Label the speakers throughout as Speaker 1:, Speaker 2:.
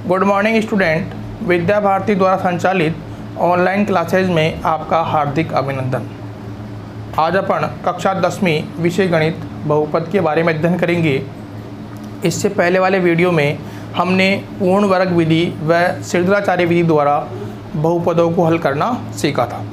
Speaker 1: Good morning student. Vidya Bharati द्वारा संचालित online classes में आपका हार्दिक अभिनंदन। आज अपन कक्षा 10वीं विषय गणित बहुपद के बारे में अध्ययन करेंगे। इससे पहले वाले वीडियो में हमने पूर्ण वर्ग विधि व श्रीधराचार्य विधि द्वारा बहुपदों को हल करना सीखा था।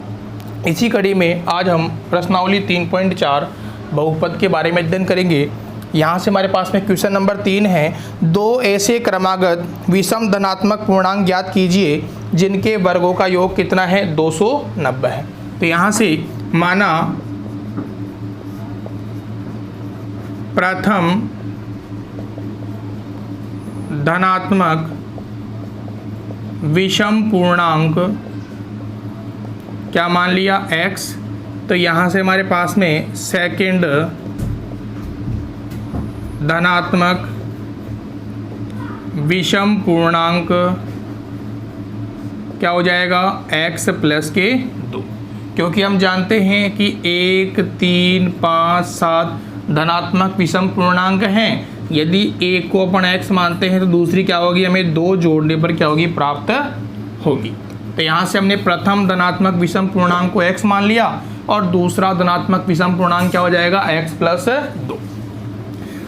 Speaker 1: इसी कड़ी में आज हम प्रश्नावली 3.4 बहुपद के बारे में अध्ययन करेंगे। यहाँ से हमारे पास में क्वेश्चन नंबर 3 है, दो ऐसे क्रमागत विषम धनात्मक पूर्णांक ज्ञात कीजिए जिनके वर्गों का योग कितना है, 290 है। तो यहाँ से माना प्रथम धनात्मक विषम पूर्णांक क्या मान लिया, x। तो यहाँ से हमारे पास में सेकंड धनात्मक विषम पूर्णांक क्या हो जाएगा, x प्लस के 2, क्योंकि हम जानते हैं कि 1, 3, 5, 7 धनात्मक विषम पूर्णांक हैं। यदि एक को अपन x मानते हैं तो दूसरी क्या होगी, हमें 2 जोड़ने पर क्या होगी, प्राप्त होगी। तो यहाँ से हमने प्रथम धनात्मक विषम पूर्णांक को x मान लिया और दूसरा धनात्मक विषम पूर्णांक क्या हो जाएगा, x प्लस 2।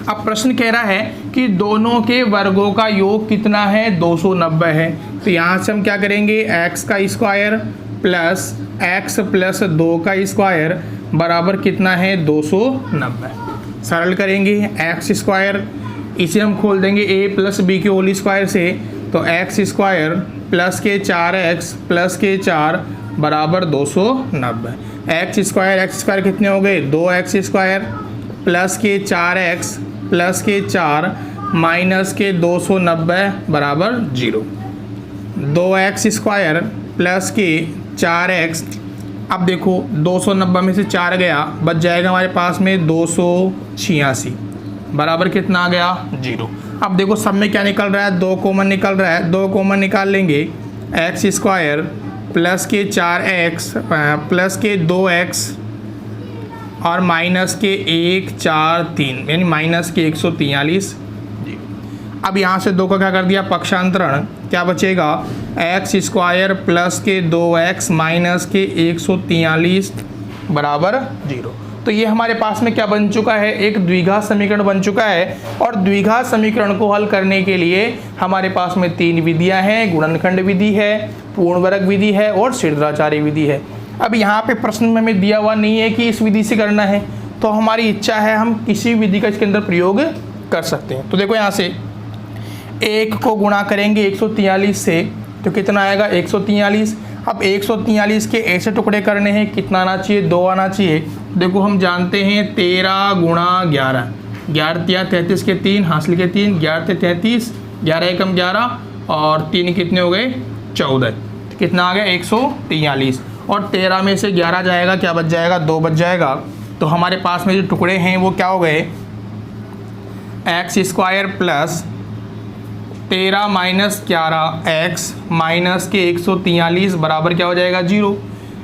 Speaker 1: अब प्रश्न कह रहा है कि दोनों के वर्गों का योग कितना है, 290 है। तो यहाँ से हम क्या करेंगे, x का स्क्वायर प्लस x प्लस 2 का स्क्वायर बराबर कितना है, 290। सरल करेंगे, x स्क्वायर इसे हम खोल देंगे a प्लस बी के होल स्क्वायर से, तो x स्क्वायर प्लस के 4x प्लस के 4 बराबर 290। x स्क्वायर कितने हो गए, 2x स्क्वायर प्लस के 4x प्लस के 4 माइनस के 290 बराबर 0। 2x स्क्वायर प्लस के 4x, अब देखो 290 में से 4 गया, बच जाएगा हमारे पास में 286 बराबर कितना आ गया, 0। अब देखो सब में क्या निकल रहा है, 2 कॉमन निकल रहा है, 2 कॉमन निकाल लेंगे। x स्क्वायर प्लस के 4x प्लस के 2x और माइनस के 1, 4, 3 यानी माइनस के 143। अब यहाँ से 2 का क्या कर दिया, पक्षांतरण, क्या बचेगा, x स्क्वायर प्लस के 2x माइनस के 143 बराबर 0। तो ये हमारे पास में क्या बन चुका है, एक द्विघात समीकरण बन चुका है। और द्विघात समीकरण को हल करने के लिए हमारे पास में 3 विधियां हैं, गुणनखंड विधि है, पूर्ण वर्ग विधि है और श्रीधराचार्य विधि है। अब यहाँ पे प्रश्न में हमें दिया हुआ नहीं है कि इस विधि से करना है, तो हमारी इच्छा है हम किसी विधि का इसके अंदर प्रयोग कर सकते हैं। तो देखो यहाँ से 1 को गुणा करेंगे 143 से, तो कितना आएगा, 143। अब 143 के ऐसे टुकड़े करने हैं, कितना आना चाहिए, 2 आना चाहिए। देखो हम जानते हैं 13 गुणा 11, 11 33 के 3 हासिल के 3, 11 33, 11 एकम 11 और 3 कितने हो गए, 14। तो कितना आ गया, 143। और 13 में से 11 जाएगा, क्या बच जाएगा, 2 बच जाएगा। तो हमारे पास में जो टुकड़े हैं वो क्या हो गए, x square plus 13 minus 11x minus के 143 बराबर क्या हो जाएगा, 0।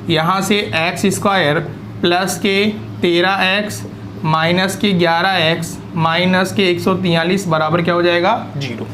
Speaker 1: यहाँ से x स्क्वायर प्लस के 13x माइनस के 11x माइनस के 143 बराबर क्या हो जाएगा, 0।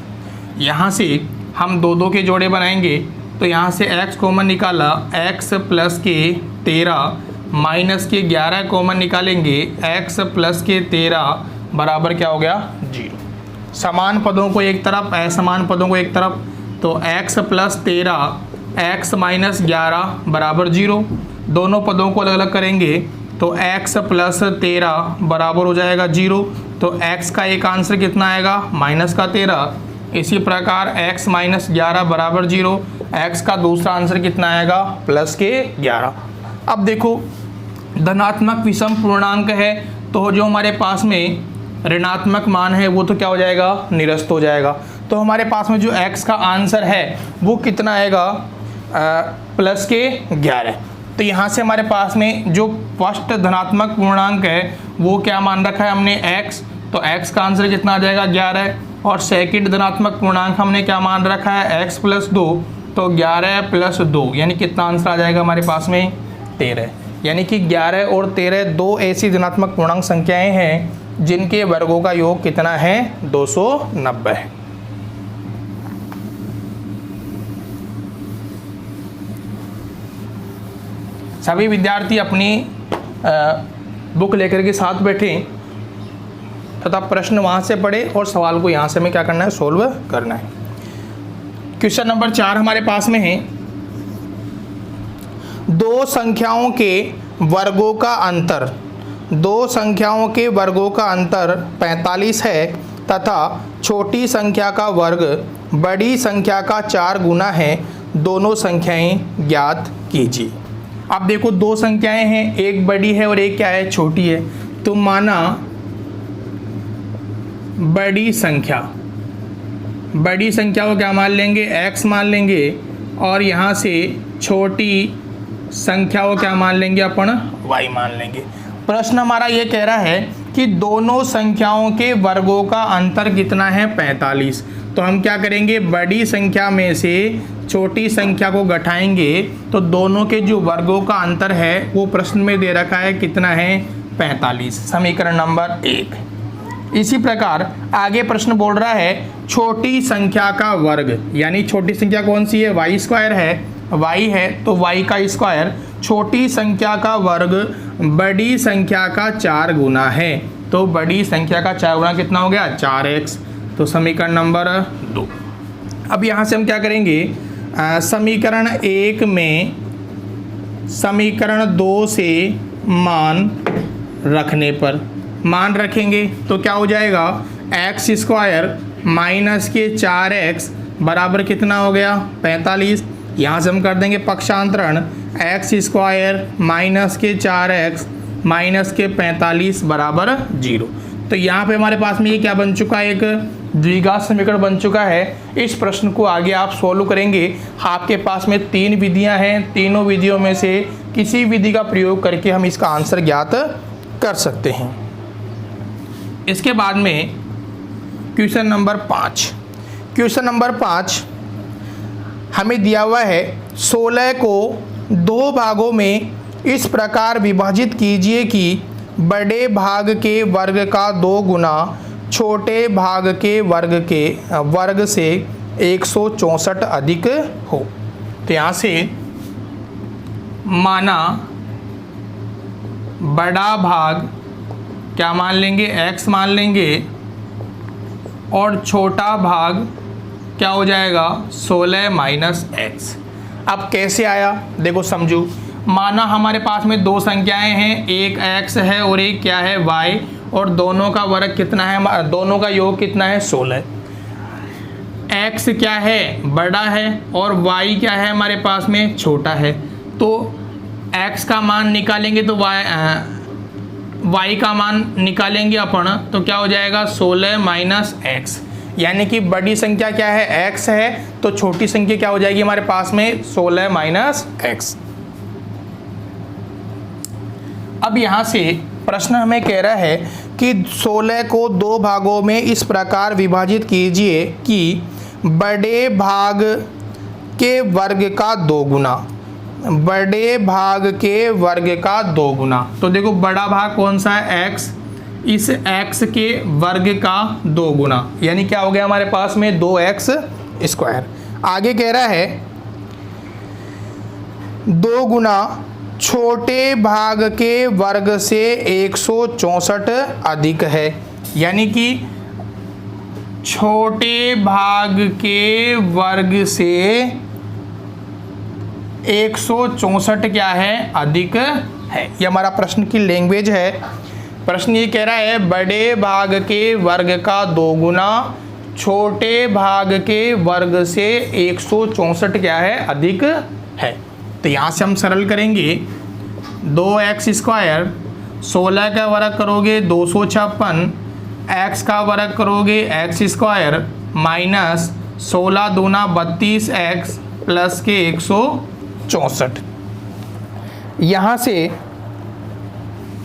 Speaker 1: यहाँ से हम 2 के जोड़े बनाएंगे, तो यहाँ से x कॉमन निकाला, x प्लस के 13 माइनस के 11 कॉमन निकालेंगे, x प्लस के 13 बराबर क्या हो गया, 0। समान पदों को एक तरफ, असमान पदों को एक तरफ, तो x प्लस 13 x माइनस 11 बराबर 0। दोनों पदों को अलग अलग करेंगे तो x प्लस 13 बराबर हो जाएगा 0। तो x का एक आंसर कितना आएगा, माइनस का 13। इसी प्रकार x माइनस 11 बराबर 0, x का दूसरा आंसर कितना आएगा, प्लस के 11। अब देखो धनात्मक विषम पूर्णांक है, तो जो हमारे पास में ऋणात्मक मान है वो तो क्या हो जाएगा, निरस्त हो जाएगा। तो हमारे पास में जो x का आंसर है वो कितना आएगा, प्लस के 11। तो यहाँ से हमारे पास में जो फर्स्ट धनात्मक पूर्णांक है वो क्या मान रखा है हमने, x। तो x का आंसर कितना आ जाएगा, 11। और सेकंड धनात्मक पूर्णांक हमने क्या मान रखा है, x प्लस 2, तो 11 प्लस 2 यानी कितना आंसर आ जाएगा हमारे पास में, 13। यानी कि 11 और 13 दो ऐसी धनात्मक पूर्णांक संख्याएं हैं जिनके वर्गों का योग कितना है, 290 है। सभी विद्यार्थी अपनी बुक लेकर के साथ बैठें तथा प्रश्न वहाँ से पढ़े और सवाल को यहाँ से हमें क्या करना है, सोल्व करना है। क्वेश्चन नंबर 4 हमारे पास में है, दो संख्याओं के वर्गों का अंतर 45 है तथा छोटी संख्या का वर्ग बड़ी संख्या का 4 गुना है, दोनों संख्याएं ज्ञात कीजिए। अब देखो दो संख्याएं हैं, एक बड़ी है और एक क्या है, छोटी है। तो माना बड़ी संख्या को क्या मान लेंगे, x मान लेंगे, और यहाँ से छोटी संख्या को क्या मान लेंगे अपन, y मान लेंगे। प्रश्न हमारा ये कह रहा है कि दोनों संख्याओं के वर्गों का अंतर कितना है, 45। तो हम क्या करेंगे, बड़ी संख्या में से छोटी संख्या को घटाएंगे तो दोनों के जो वर्गों का अंतर है वो प्रश्न में दे रखा है, कितना है, 45। समीकरण नंबर 1। इसी प्रकार आगे प्रश्न बोल रहा है छोटी संख्या का वर्ग, यानी छोटी संख्या कौन सी है, y स्क्वायर है, y है तो y का स्क्वायर, छोटी संख्या का वर्ग बड़ी संख्या का 4 गुना है। तो बड़ी संख्या का 4 गुना कितना हो गया, 4x। तो समीकरण नंबर 2। अब यहाँ से हम क्या करेंगे, समीकरण 1 में समीकरण 2 से मान रखने पर मान रखेंगे तो क्या हो जाएगा, x स्क्वायर माइनस के 4x बराबर कितना हो गया, 45। यहाँ से हम कर देंगे पक्षांतरण, x स्क्वायर माइनस के 4x माइनस के 45 बराबर 0। तो यहाँ पे हमारे पास में ये क्या बन चुका है, एक द्विघात समीकरण बन चुका है। इस प्रश्न को आगे आप सोल्व करेंगे। आपके पास में 3 विधियाँ हैं, तीनों विधियों में से किसी विधि का प्रयोग करके हम इसका आंसर ज्ञात कर सकते हैं। इसके बाद में क्वेश्चन नंबर 5। क्वेश्चन नंबर 5 हमें दिया हुआ है, 16 को 2 भागों में इस प्रकार विभाजित कीजिए कि बड़े भाग के वर्ग का 2 गुना छोटे भाग के वर्ग से 164 अधिक हो। तो यहाँ से माना बड़ा भाग क्या मान लेंगे, x मान लेंगे, और छोटा भाग क्या हो जाएगा, 16 माइनस x। अब कैसे आया देखो समझो। माना हमारे पास में 2 संख्याएं हैं, एक x है और एक क्या है, y, और दोनों का वर्ग कितना है, दोनों का योग कितना है, 16। x क्या है, बड़ा है, और y क्या है हमारे पास में, छोटा है। तो x का मान निकालेंगे तो y का मान निकालेंगे अपन, तो क्या हो जाएगा, 16 माइनस x। यानी कि बड़ी संख्या क्या है, x है, तो छोटी संख्या क्या हो जाएगी हमारे पास में, 16 माइनस x। अब यहाँ से प्रश्न हमें कह रहा है कि 16 को 2 भागों में इस प्रकार विभाजित कीजिए कि बड़े भाग के वर्ग का 2 गुना, बड़े भाग के वर्ग का 2 गुना। तो देखो बड़ा भाग कौन सा है, x, इस x के वर्ग का 2 गुना, यानी क्या हो गया हमारे पास में 2x स्क्वायर। आगे कह रहा है 2 गुना छोटे भाग के वर्ग से 164 अधिक है, यानी कि छोटे भाग के वर्ग से 164 क्या है, अधिक है। ये हमारा प्रश्न की लैंग्वेज है। प्रश्न ये कह रहा है बड़े भाग के वर्ग का 2 गुना छोटे भाग के वर्ग से 164 क्या है, अधिक है। तो यहाँ से हम सरल करेंगे, 2x स्क्वायर 16 का वर्ग करोगे 256, x का वर्ग करोगे x स्क्वायर माइनस 16 दूना 32x प्लस के 164। यहाँ से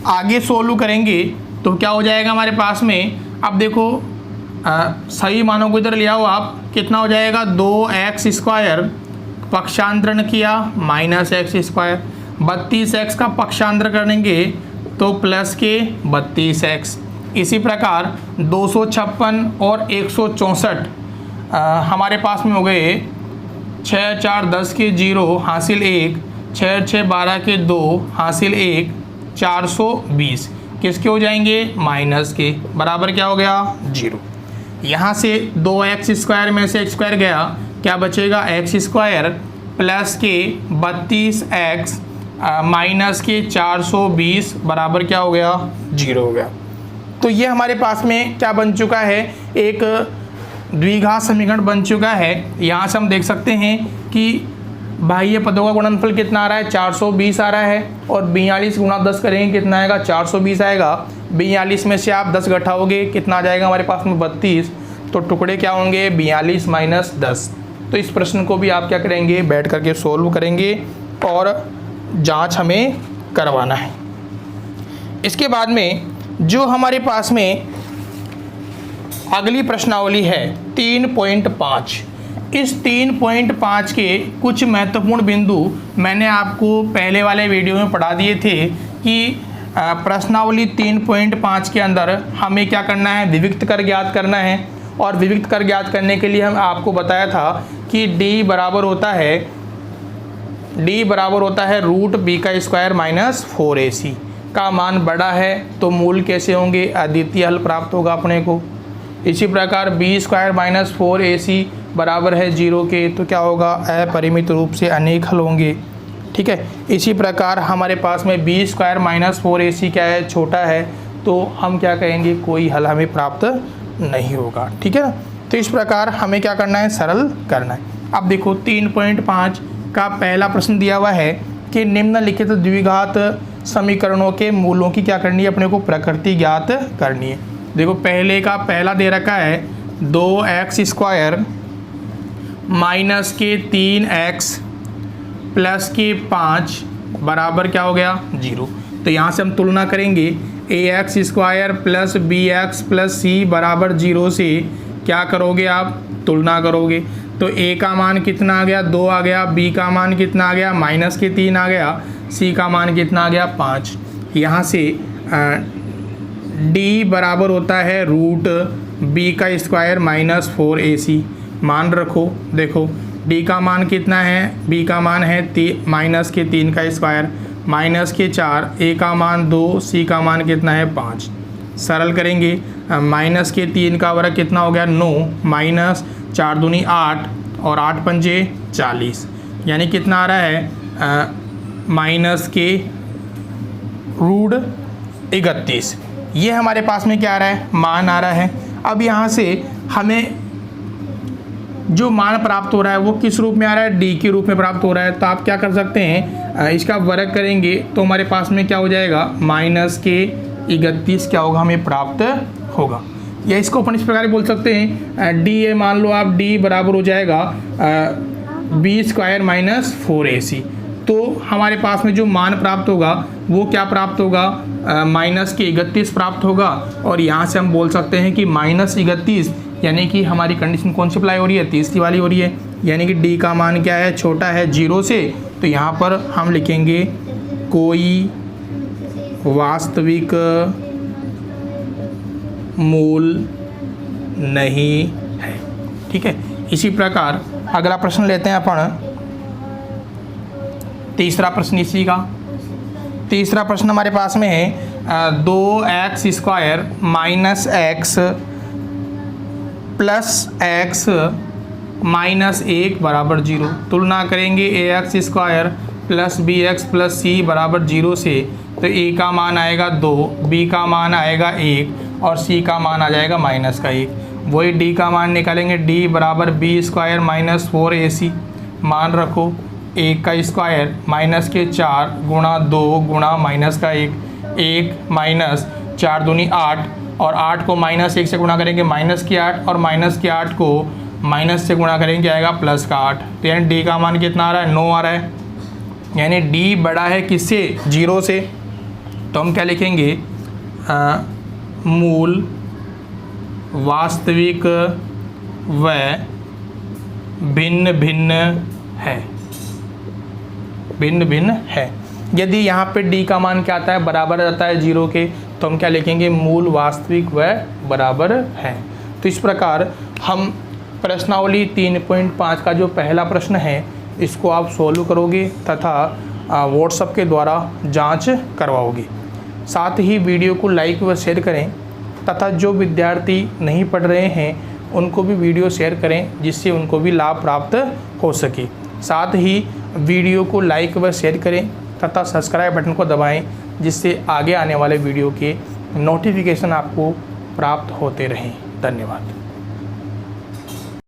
Speaker 1: आगे सोल्व करेंगे तो क्या हो जाएगा हमारे पास में, अब देखो सही मानों को इधर ले आओ आप, कितना हो जाएगा 2x स्क्वायर, पक्षांतरण किया माइनस x स्क्वायर, 32x का पक्षांतर करेंगे तो प्लस के 32x। इसी प्रकार 256 और 164 हमारे पास में हो गए 6 4 10 के 0 हासिल 1, 6 6 12 के 2 हासिल 1 420 किसके हो जाएंगे माइनस के, बराबर क्या हो गया 0। यहाँ से 2x² में से x² गया, क्या बचेगा x² प्लस के 32x माइनस के 420 बराबर क्या हो गया 0 हो गया। तो ये हमारे पास में क्या बन चुका है, एक द्विघात समीकरण बन चुका है। यहाँ से हम देख सकते हैं कि बाह्य पदों का गुणनफल कितना आ रहा है 420 आ रहा है, और 42 गुणा 10 करेंगे कितना आएगा 420 आएगा। 42 में से आप 10 घटाओगे कितना आ जाएगा हमारे पास में 32, तो टुकड़े क्या होंगे 42 माइनस 10। तो इस प्रश्न को भी आप क्या करेंगे बैठ करके सोल्व करेंगे और जांच हमें करवाना है। इसके बाद में जो हमारे पास में अगली प्रश्नावली है 3.5, इस 3.5 के कुछ महत्वपूर्ण बिंदु मैंने आपको पहले वाले वीडियो में पढ़ा दिए थे कि प्रश्नावली 3.5 के अंदर हमें क्या करना है, विविक्त कर ज्ञात करना है। और विविक्त कर ज्ञात करने के लिए हम आपको बताया था कि d बराबर होता है रूट बी का स्क्वायर माइनस 4ac का मान बड़ा है तो मूल कैसे होंगे, अद्वितीय हल प्राप्त होगा अपने को। इसी प्रकार b² माइनस 4ac बराबर है 0 के, तो क्या होगा अपरिमित रूप से अनेक हल होंगे। ठीक है, इसी प्रकार हमारे पास में b² माइनस 4ac क्या है, छोटा है, तो हम क्या कहेंगे कोई हल हमें प्राप्त नहीं होगा। ठीक है ना, तो इस प्रकार हमें क्या करना है, सरल करना है। अब देखो 3.5 का पहला प्रश्न दिया हुआ है कि निम्नलिखित द्विघात समीकरणों के मूलों की क्या करनी है, अपने को प्रकृति ज्ञात करनी है। देखो पहले का पहला दे रखा है 2x² माइनस के 3x प्लस के 5 बराबर क्या हो गया 0। तो यहाँ से हम तुलना करेंगे ax² plus bx plus c बराबर 0 से क्या करोगे आप, तुलना करोगे। तो a का मान कितना आ गया 2 आ गया, b का मान कितना आ गया माइनस के 3 आ गया, c का मान कितना आ गया 5। यहाँ से d बराबर होता है रूट b का स्क्वायर माइनस 4ac। मान रखो, देखो d का मान कितना है, b का मान है माइनस के 3 का स्क्वायर माइनस के 4, a का मान 2, c का मान कितना है 5। सरल करेंगे, माइनस के 3 का वर्ग कितना हो गया 9 माइनस 4 दूनी 8 और 8 पंजे 40, यानी कितना आ रहा है माइनस के रूट 31। ये हमारे पास में क्या आ रहा है, मान आ रहा है। अब यहाँ से हमें जो मान प्राप्त हो रहा है वो किस रूप में आ रहा है, d के रूप में प्राप्त हो रहा है। तो आप क्या कर सकते हैं, इसका वर्ग करेंगे तो हमारे पास में क्या हो जाएगा माइनस के 31 क्या होगा हमें प्राप्त होगा। या इसको अपन इस प्रकार बोल सकते हैं d मान लो आप d बराबर हो जाएगा b² माइनस 4ac। तो हमारे पास में जो मान प्राप्त होगा वो क्या प्राप्त होगा, माइनस के 31 प्राप्त होगा। और यहाँ से हम बोल सकते हैं कि माइनस 31 यानी कि हमारी कंडीशन कौन सी अप्लाई हो रही है, तीसरी वाली हो रही है, यानी कि d का मान क्या है, छोटा है 0 से। तो यहाँ पर हम लिखेंगे कोई वास्तविक मूल नहीं है। ठीक है, इसी प्रकार अगला प्रश्न लेते हैं अपन, तीसरा प्रश्न इसी का। तीसरा प्रश्न हमारे पास में है 2x² minus x plus x minus 1 बराबर 0। तुलना करेंगे ax² plus bx plus c बराबर 0 से। तो a का मान आएगा 2, b का मान आएगा 1 और c का मान आ जाएगा माइनस का 1। वही d का मान निकालेंगे, d बराबर b² माइनस 4ac। मान रखो a का स्क्वायर माइनस के 4 गुणा 2 गुणा माइनस का 1 माइनस 4 दूनी 8 और 8 को माइनस 1 से गुणा करेंगे माइनस के 8 और माइनस के 8 को माइनस से गुणा करेंगे आएगा प्लस का 8। तो यानी d का मान कितना आ रहा है 9 आ रहा है, यानी d बड़ा है किससे 0 से। तो हम क्या लिखेंगे, मूल वास्तविक व भिन्न भिन्न है, भिन्न भिन्न है। यदि यहाँ पे d का मान क्या आता है, बराबर आता है 0 के, तो हम क्या लिखेंगे मूल वास्तविक व बराबर है। तो इस प्रकार हम प्रश्नावली 3.5 का जो पहला प्रश्न है इसको आप सोल्व करोगे तथा व्हाट्सएप के द्वारा जांच करवाओगे। साथ ही वीडियो को लाइक व शेयर करें तथा जो विद्यार्थी नहीं पढ़ रहे हैं उनको भी वीडियो शेयर करें जिससे उनको भी लाभ प्राप्त हो सके। साथ ही वीडियो को लाइक व शेयर करें तथा सब्सक्राइब बटन को दबाएं जिससे आगे आने वाले वीडियो के नोटिफिकेशन आपको प्राप्त होते रहें। धन्यवाद।